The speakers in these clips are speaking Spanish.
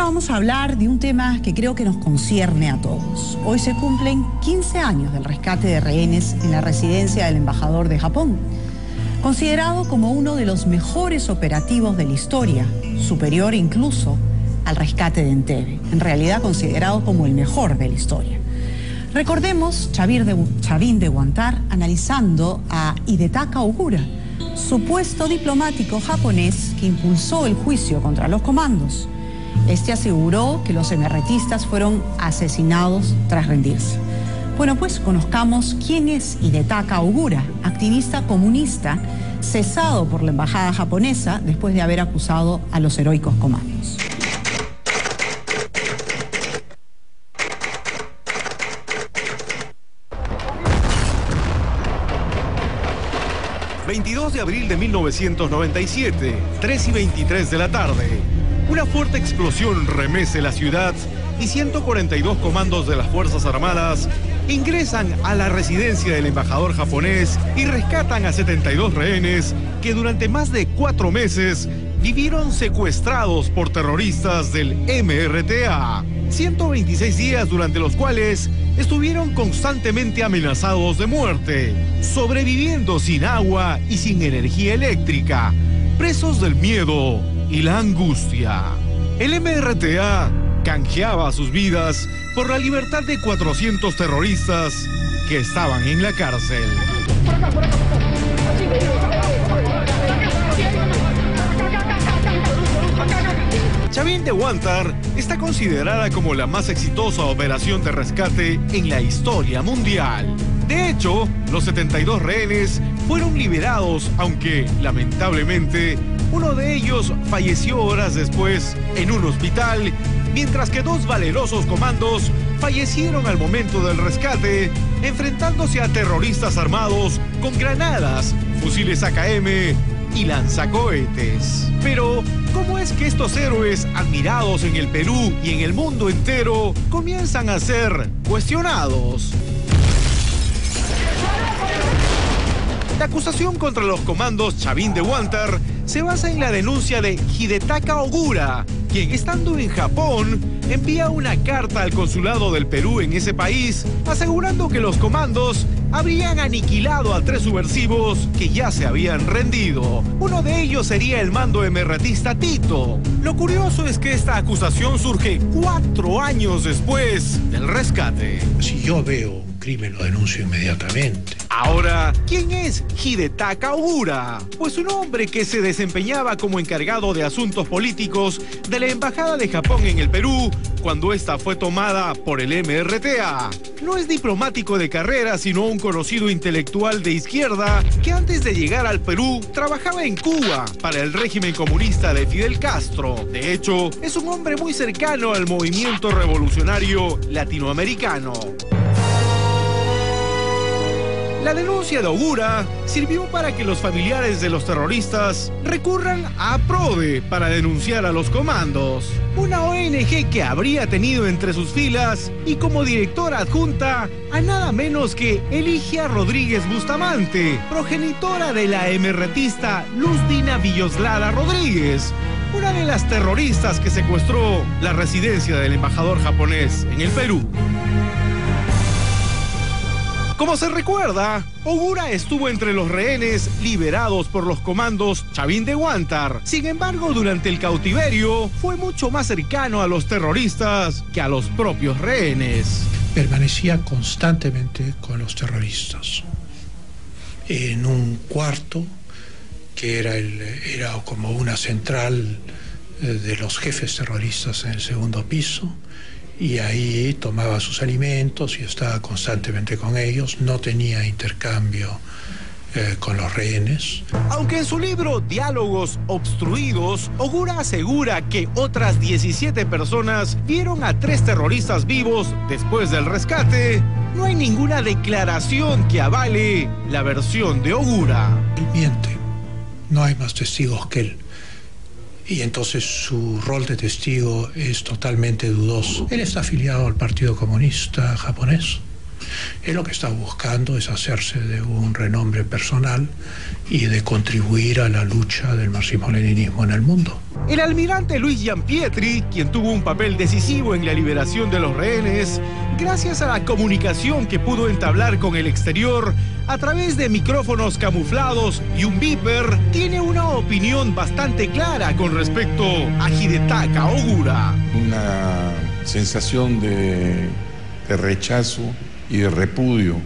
Ahora vamos a hablar de un tema que creo que nos concierne a todos. Hoy se cumplen 15 años del rescate de rehenes en la residencia del embajador de Japón. Considerado como uno de los mejores operativos de la historia, superior incluso al rescate de Entebbe, en realidad considerado como el mejor de la historia. Recordemos Chavín de Huántar analizando a Hidetaka Ogura, supuesto diplomático japonés que impulsó el juicio contra los comandos. Este aseguró que los emerretistas fueron asesinados tras rendirse. Bueno, pues conozcamos quién es Hidetaka Ogura, activista comunista cesado por la embajada japonesa después de haber acusado a los heroicos comandos. ...22 de abril de 1997, 3:23 de la tarde... una fuerte explosión remece la ciudad y 142 comandos de las Fuerzas Armadas ingresan a la residencia del embajador japonés y rescatan a 72 rehenes que durante más de 4 meses vivieron secuestrados por terroristas del MRTA. 126 días durante los cuales estuvieron constantemente amenazados de muerte, sobreviviendo sin agua y sin energía eléctrica, presos del miedo y la angustia. El MRTA canjeaba sus vidas por la libertad de 400 terroristas que estaban en la cárcel. Chavín de Huántar está considerada como la más exitosa operación de rescate en la historia mundial. De hecho, los 72 rehenes fueron liberados, aunque lamentablemente uno de ellos falleció horas después en un hospital, mientras que 2 valerosos comandos fallecieron al momento del rescate, enfrentándose a terroristas armados con granadas, fusiles AKM y lanzacohetes. Pero, ¿cómo es que estos héroes admirados en el Perú y en el mundo entero comienzan a ser cuestionados? La acusación contra los comandos Chavín de Huántar se basa en la denuncia de Hidetaka Ogura, quien estando en Japón envía una carta al consulado del Perú en ese país asegurando que los comandos habrían aniquilado a 3 subversivos que ya se habían rendido. Uno de ellos sería el mando emerretista Tito. Lo curioso es que esta acusación surge 4 años después del rescate. Si yo veo un crimen, lo denuncio inmediatamente. Ahora, ¿quién es Hidetaka Ogura? Pues un hombre que se desempeñaba como encargado de asuntos políticos de la Embajada de Japón en el Perú cuando esta fue tomada por el MRTA. No es diplomático de carrera, sino un conocido intelectual de izquierda que antes de llegar al Perú trabajaba en Cuba para el régimen comunista de Fidel Castro. De hecho, es un hombre muy cercano al movimiento revolucionario latinoamericano. La denuncia de Ogura sirvió para que los familiares de los terroristas recurran a APRODE para denunciar a los comandos, una ONG que habría tenido entre sus filas y como directora adjunta a nada menos que Eligia Rodríguez Bustamante, progenitora de la emerretista Luz Dina Villoslada Rodríguez, una de las terroristas que secuestró la residencia del embajador japonés en el Perú. Como se recuerda, Ogura estuvo entre los rehenes liberados por los comandos Chavín de Huántar. Sin embargo, durante el cautiverio fue mucho más cercano a los terroristas que a los propios rehenes. Permanecía constantemente con los terroristas. En un cuarto que era como una central de los jefes terroristas en el segundo piso. Y ahí tomaba sus alimentos y estaba constantemente con ellos, no tenía intercambio con los rehenes. Aunque en su libro Diálogos Obstruidos, Ogura asegura que otras 17 personas vieron a 3 terroristas vivos después del rescate, no hay ninguna declaración que avale la versión de Ogura. Él miente, no hay más testigos que él. Y entonces su rol de testigo es totalmente dudoso. Él está afiliado al Partido Comunista japonés Él lo que está buscando es hacerse de un renombre personal y de contribuir a la lucha del marxismo-leninismo en el mundo. El almirante Luis Gianpietri, quien tuvo un papel decisivo en la liberación de los rehenes, gracias a la comunicación que pudo entablar con el exterior a través de micrófonos camuflados y un beeper, tiene una opinión bastante clara con respecto a Hidetaka Ogura. Una sensación de rechazo y de repudio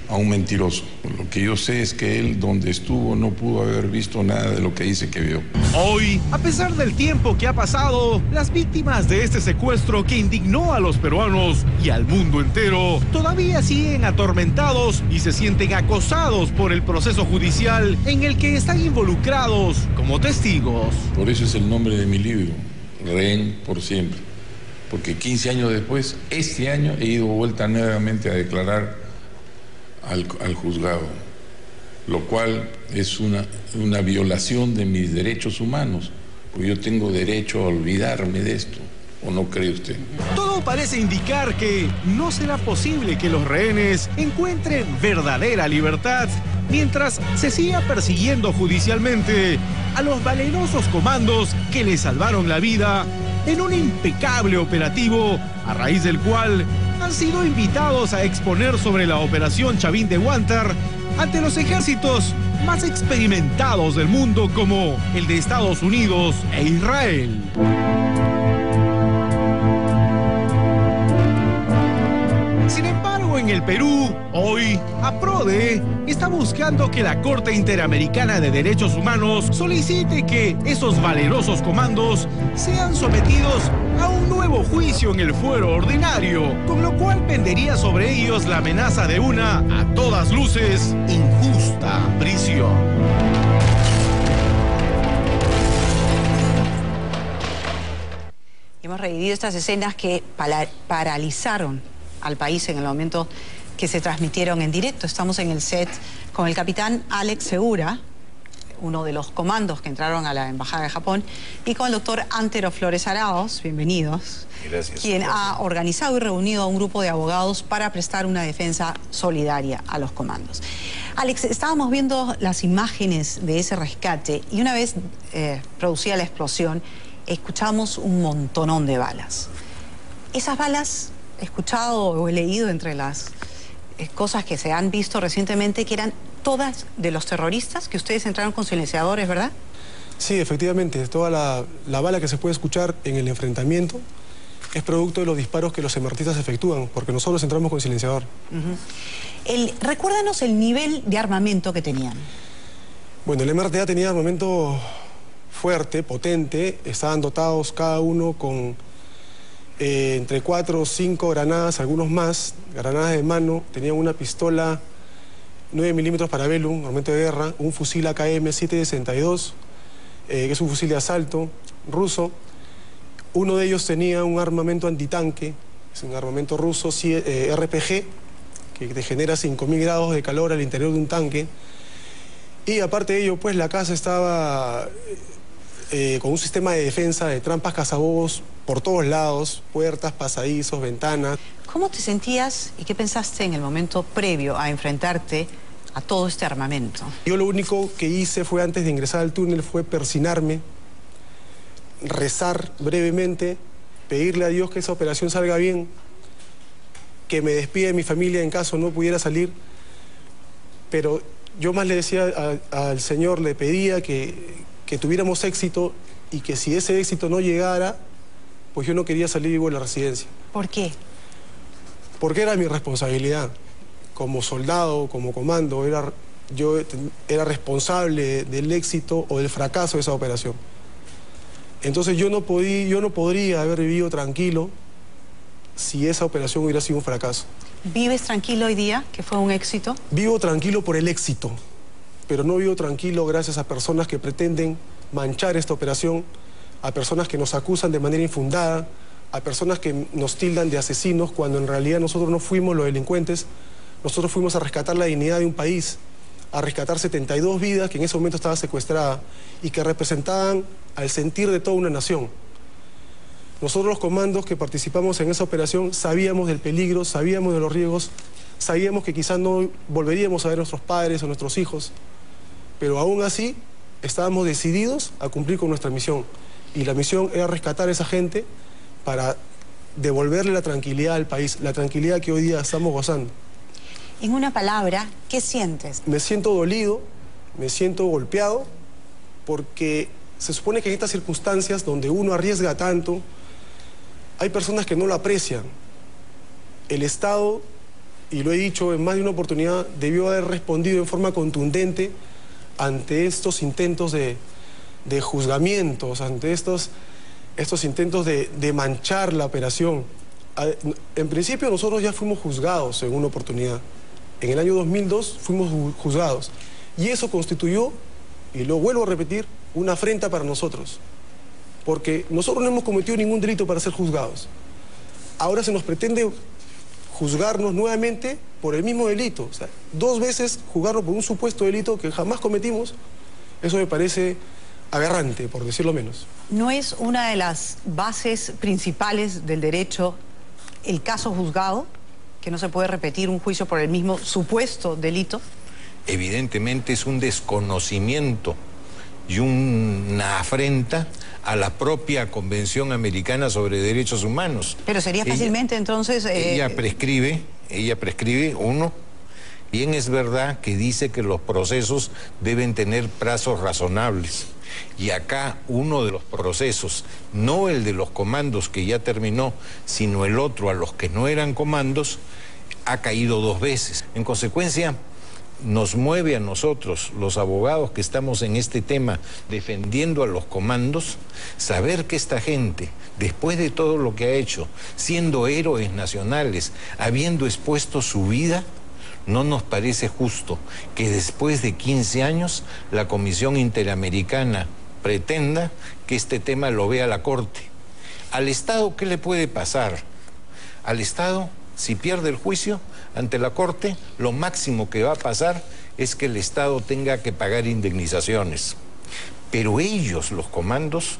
a un mentiroso. Lo que yo sé es que él, donde estuvo, no pudo haber visto nada de lo que dice que vio. Hoy, a pesar del tiempo que ha pasado, las víctimas de este secuestro que indignó a los peruanos y al mundo entero todavía siguen atormentados y se sienten acosados por el proceso judicial en el que están involucrados como testigos. Por eso es el nombre de mi libro, Rehén por siempre. Porque 15 años después, este año, he ido vuelta nuevamente a declarar al juzgado, lo cual es una violación de mis derechos humanos, porque yo tengo derecho a olvidarme de esto, ¿o no cree usted? Todo parece indicar que no será posible que los rehenes encuentren verdadera libertad mientras se siga persiguiendo judicialmente a los valerosos comandos que les salvaron la vida en un impecable operativo, a raíz del cual han sido invitados a exponer sobre la operación Chavín de Huántar ante los ejércitos más experimentados del mundo, como el de Estados Unidos e Israel. Sin embargo, en el Perú, hoy, APRODE está buscando que la Corte Interamericana de Derechos Humanos solicite que esos valerosos comandos sean sometidos a un nuevo juicio en el fuero ordinario, con lo cual pendería sobre ellos la amenaza de una, a todas luces, injusta prisión. Hemos revivido estas escenas que paralizaron al país en el momento que se transmitieron en directo. Estamos en el set con el capitán Alex Segura, uno de los comandos que entraron a la Embajada de Japón, y con el doctor Antero Flores Araos, bienvenidos. Gracias. Quien ha organizado y reunido a un grupo de abogados para prestar una defensa solidaria a los comandos. Alex, estábamos viendo las imágenes de ese rescate y una vez producida la explosión, escuchamos un montonón de balas. Esas balas, he escuchado o he leído entre las cosas que se han visto recientemente, que eran todas de los terroristas, que ustedes entraron con silenciadores, ¿verdad? Sí, efectivamente, toda la bala que se puede escuchar en el enfrentamiento es producto de los disparos que los MRTistas efectúan, porque nosotros entramos con silenciador. Recuérdanos el nivel de armamento que tenían. Bueno, el MRTA tenía armamento fuerte, potente, estaban dotados cada uno con entre 4 o 5 granadas, algunos más, granadas de mano, tenían una pistola 9 milímetros Parabellum, armamento de guerra, un fusil AKM 762, que es un fusil de asalto ruso. Uno de ellos tenía un armamento antitanque, es un armamento ruso RPG, que te genera 5.000 grados de calor al interior de un tanque. Y aparte de ello, pues la casa estaba con un sistema de defensa de trampas cazabobos por todos lados, puertas, pasadizos, ventanas. ¿Cómo te sentías y qué pensaste en el momento previo a enfrentarte a todo este armamento? Yo lo único que hice fue, antes de ingresar al túnel, fue persinarme, rezar brevemente, pedirle a Dios que esa operación salga bien, que me despida de mi familia en caso no pudiera salir, pero yo más le decía al Señor, le pedía que tuviéramos éxito y que si ese éxito no llegara, pues yo no quería salir vivo de la residencia. ¿Por qué? Porque era mi responsabilidad. Como soldado, como comando, yo era responsable del éxito o del fracaso de esa operación. Entonces yo no podría haber vivido tranquilo si esa operación hubiera sido un fracaso. ¿Vives tranquilo hoy día, que fue un éxito? Vivo tranquilo por el éxito, pero no vivo tranquilo gracias a personas que pretenden manchar esta operación, a personas que nos acusan de manera infundada, a personas que nos tildan de asesinos, cuando en realidad nosotros no fuimos los delincuentes, nosotros fuimos a rescatar la dignidad de un país, a rescatar 72 vidas que en ese momento estaba secuestrada y que representaban al sentir de toda una nación. Nosotros los comandos que participamos en esa operación sabíamos del peligro, sabíamos de los riesgos, sabíamos que quizás no volveríamos a ver a nuestros padres o nuestros hijos, pero aún así estábamos decididos a cumplir con nuestra misión. Y la misión era rescatar a esa gente para devolverle la tranquilidad al país, la tranquilidad que hoy día estamos gozando. En una palabra, ¿qué sientes? Me siento dolido, me siento golpeado, porque se supone que en estas circunstancias donde uno arriesga tanto, hay personas que no lo aprecian. El Estado, y lo he dicho en más de una oportunidad, debió haber respondido en forma contundente ante estos intentos de juzgamientos, ante estos intentos de manchar la operación. En principio nosotros ya fuimos juzgados en una oportunidad. En el año 2002 fuimos juzgados. Y eso constituyó, y lo vuelvo a repetir, una afrenta para nosotros. Porque nosotros no hemos cometido ningún delito para ser juzgados. Ahora se nos pretende juzgarnos nuevamente por el mismo delito. O sea, 2 veces juzgarnos por un supuesto delito que jamás cometimos. Eso me parece aberrante, por decirlo menos. ¿No es una de las bases principales del derecho el caso juzgado? ¿Que no se puede repetir un juicio por el mismo supuesto delito? Evidentemente es un desconocimiento y una afrenta a la propia Convención Americana sobre Derechos Humanos. Pero sería fácilmente entonces... Ella prescribe, uno, bien es verdad que dice que los procesos deben tener plazos razonables. Y acá uno de los procesos, no el de los comandos que ya terminó, sino el otro a los que no eran comandos, ha caído 2 veces. En consecuencia, nos mueve a nosotros, los abogados que estamos en este tema defendiendo a los comandos, saber que esta gente, después de todo lo que ha hecho, siendo héroes nacionales, habiendo expuesto su vida, no nos parece justo que después de 15 años la Comisión Interamericana pretenda que este tema lo vea la Corte. Al Estado, ¿qué le puede pasar? Al Estado, si pierde el juicio ante la Corte, lo máximo que va a pasar es que el Estado tenga que pagar indemnizaciones. Pero ellos, los comandos,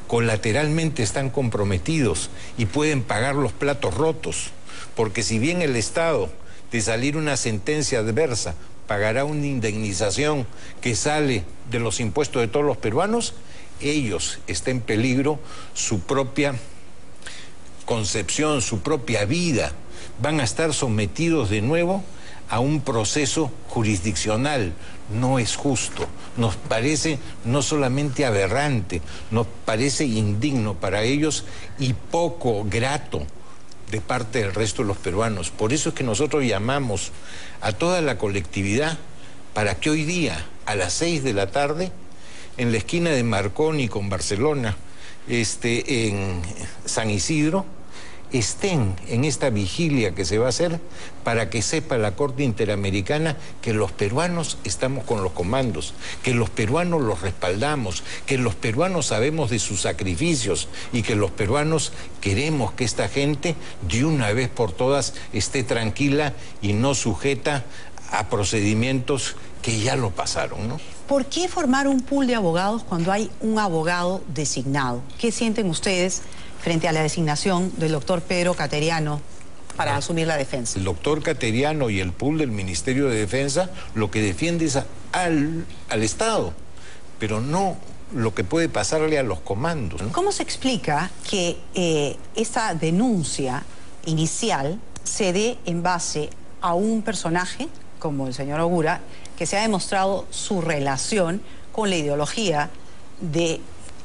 colateralmente están comprometidos y pueden pagar los platos rotos, porque si bien el Estado, de salir una sentencia adversa, pagará una indemnización que sale de los impuestos de todos los peruanos, ellos está en peligro su propia concepción, su propia vida. Van a estar sometidos de nuevo a un proceso jurisdiccional. No es justo, nos parece no solamente aberrante, nos parece indigno para ellos y poco grato de parte del resto de los peruanos. Por eso es que nosotros llamamos a toda la colectividad para que hoy día, a las 6 de la tarde, en la esquina de Marconi con Barcelona, en San Isidro, estén en esta vigilia que se va a hacer para que sepa la Corte Interamericana que los peruanos estamos con los comandos, que los peruanos los respaldamos, que los peruanos sabemos de sus sacrificios y que los peruanos queremos que esta gente de una vez por todas esté tranquila y no sujeta a procedimientos que ya lo pasaron, ¿no? ¿Por qué formar un pool de abogados cuando hay un abogado designado? ¿Qué sienten ustedes frente a la designación del doctor Pedro Cateriano para asumir la defensa? El doctor Cateriano y el pool del Ministerio de Defensa lo que defiende es al Estado, pero no lo que puede pasarle a los comandos, ¿no? ¿Cómo se explica que esta denuncia inicial se dé en base a un personaje como el señor Ogura, que se ha demostrado su relación con la ideología de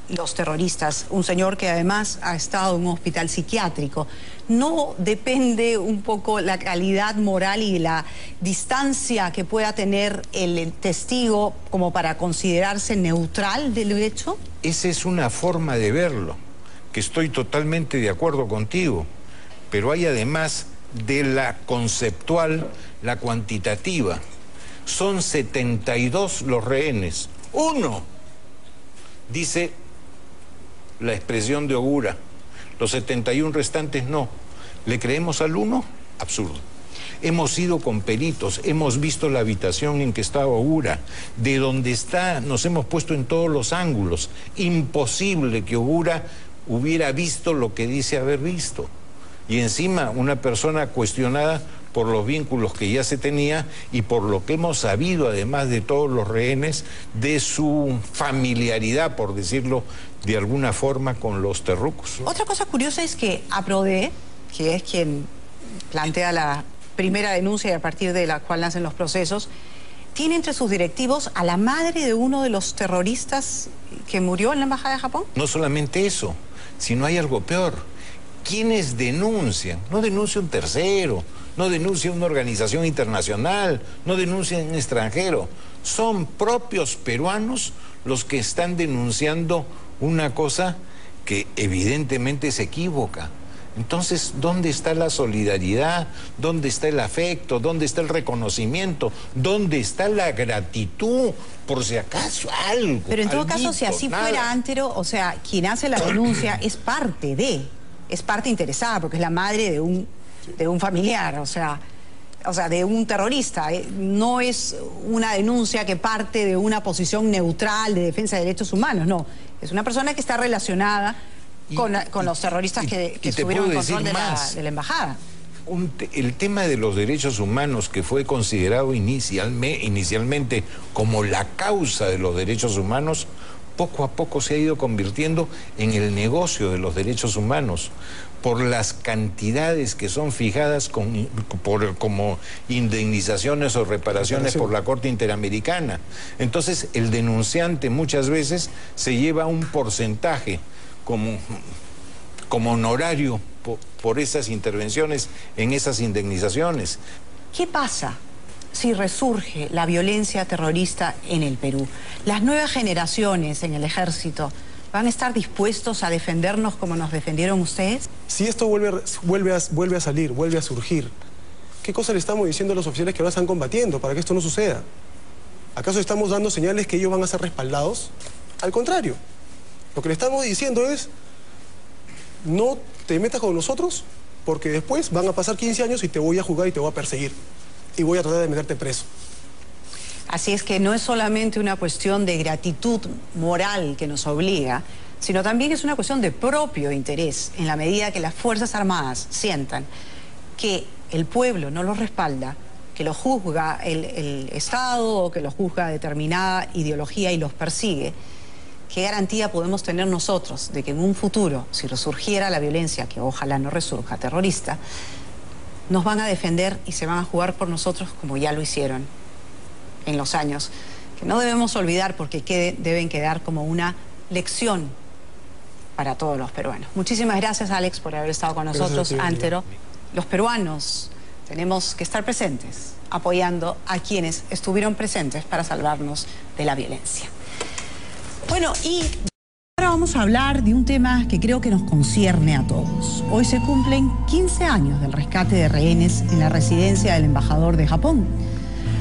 los terroristas, un señor que además ha estado en un hospital psiquiátrico? ¿No depende un poco la calidad moral y la distancia que pueda tener el testigo como para considerarse neutral del hecho? Esa es una forma de verlo, que estoy totalmente de acuerdo contigo, pero hay además de la conceptual, la cuantitativa. Son 72 los rehenes. Uno, dice la expresión de Ogura. Los 71 restantes no. ¿Le creemos al uno? Absurdo. Hemos ido con peritos, hemos visto la habitación en que estaba Ogura. De donde está, nos hemos puesto en todos los ángulos. Imposible que Ogura hubiera visto lo que dice haber visto. Y encima, una persona cuestionada por los vínculos que ya se tenía y por lo que hemos sabido, además de todos los rehenes, de su familiaridad, por decirlo de alguna forma, con los terrucos. Otra cosa curiosa es que APRODE, que es quien plantea la primera denuncia y a partir de la cual nacen los procesos, tiene entre sus directivos a la madre de uno de los terroristas que murió en la Embajada de Japón. No solamente eso, sino hay algo peor. ¿Quiénes denuncian? No denuncia un tercero, no denuncia una organización internacional, no denuncia un extranjero. Son propios peruanos los que están denunciando una cosa que evidentemente se equivoca. Entonces, ¿dónde está la solidaridad? ¿Dónde está el afecto? ¿Dónde está el reconocimiento? ¿Dónde está la gratitud? Por si acaso algo. Pero en todo caso, si así fuera, Antero, o sea, quien hace la denuncia es parte interesada, porque es la madre de un familiar, o sea, de un terrorista. No es una denuncia que parte de una posición neutral de defensa de derechos humanos, no. Es una persona que está relacionada con los terroristas que estuvieron en control de la embajada. El tema de los derechos humanos, que fue considerado inicialmente como la causa de los derechos humanos, poco a poco se ha ido convirtiendo en el negocio de los derechos humanos, por las cantidades que son fijadas como indemnizaciones o reparaciones por la Corte Interamericana. Entonces, el denunciante muchas veces se lleva un porcentaje como honorario por esas intervenciones en esas indemnizaciones. ¿Qué pasa si resurge la violencia terrorista en el Perú? ¿Las nuevas generaciones en el ejército van a estar dispuestos a defendernos como nos defendieron ustedes? Si esto vuelve a salir, vuelve a surgir, ¿qué cosa le estamos diciendo a los oficiales que ahora están combatiendo para que esto no suceda? ¿Acaso estamos dando señales que ellos van a ser respaldados? Al contrario. Lo que le estamos diciendo es, no te metas con nosotros, porque después van a pasar 15 años y te voy a juzgar y te voy a perseguir. Y voy a tratar de meterte preso. Así es que no es solamente una cuestión de gratitud moral que nos obliga, sino también es una cuestión de propio interés, en la medida que las Fuerzas Armadas sientan que el pueblo no los respalda, que los juzga el Estado o que los juzga determinada ideología y los persigue. ¿Qué garantía podemos tener nosotros de que en un futuro, si resurgiera la violencia, que ojalá no resurja, terrorista, nos van a defender y se van a jugar por nosotros como ya lo hicieron en los años? Que no debemos olvidar, porque deben quedar como una lección para todos los peruanos. Muchísimas gracias, Alex, por haber estado con nosotros, Antero. Los peruanos tenemos que estar presentes, apoyando a quienes estuvieron presentes para salvarnos de la violencia. Bueno, y ahora vamos a hablar de un tema que creo que nos concierne a todos. Hoy se cumplen 15 años del rescate de rehenes en la residencia del embajador de Japón,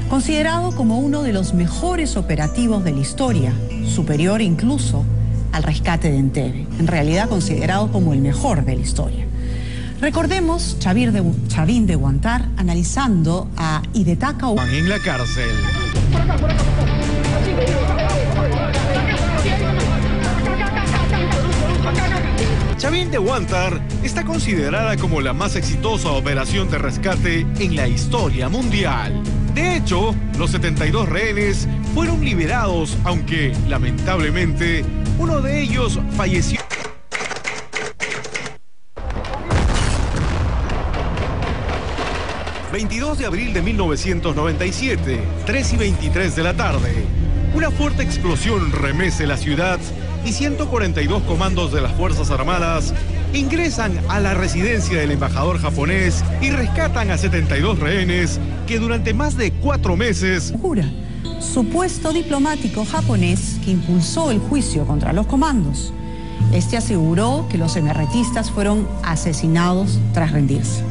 considerado como uno de los mejores operativos de la historia, superior incluso al rescate de Entebbe, en realidad considerado como el mejor de la historia. Recordemos Chavín de Huántar analizando a Hidetaka Ogura en la cárcel. Chavín de Huántar está considerada como la más exitosa operación de rescate en la historia mundial. De hecho, los 72 rehenes fueron liberados, aunque lamentablemente uno de ellos falleció. ...22 de abril de 1997, 3:23 de la tarde... una fuerte explosión remece la ciudad y 142 comandos de las Fuerzas Armadas ingresan a la residencia del embajador japonés y rescatan a 72 rehenes que durante más de 4 meses... Ogura, supuesto diplomático japonés que impulsó el juicio contra los comandos. Este aseguró que los emerretistas fueron asesinados tras rendirse.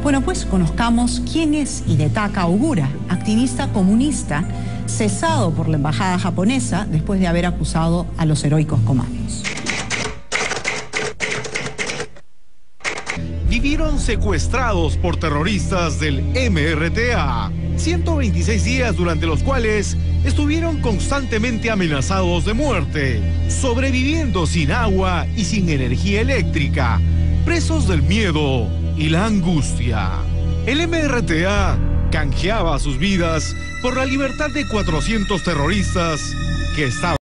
Bueno, pues conozcamos quién es Hidetaka Ogura, activista comunista cesado por la embajada japonesa después de haber acusado a los heroicos comandos. Vivieron secuestrados por terroristas del MRTA. 126 días durante los cuales estuvieron constantemente amenazados de muerte, sobreviviendo sin agua y sin energía eléctrica, presos del miedo y la angustia. El MRTA canjeaba sus vidas por la libertad de 400 terroristas que estaban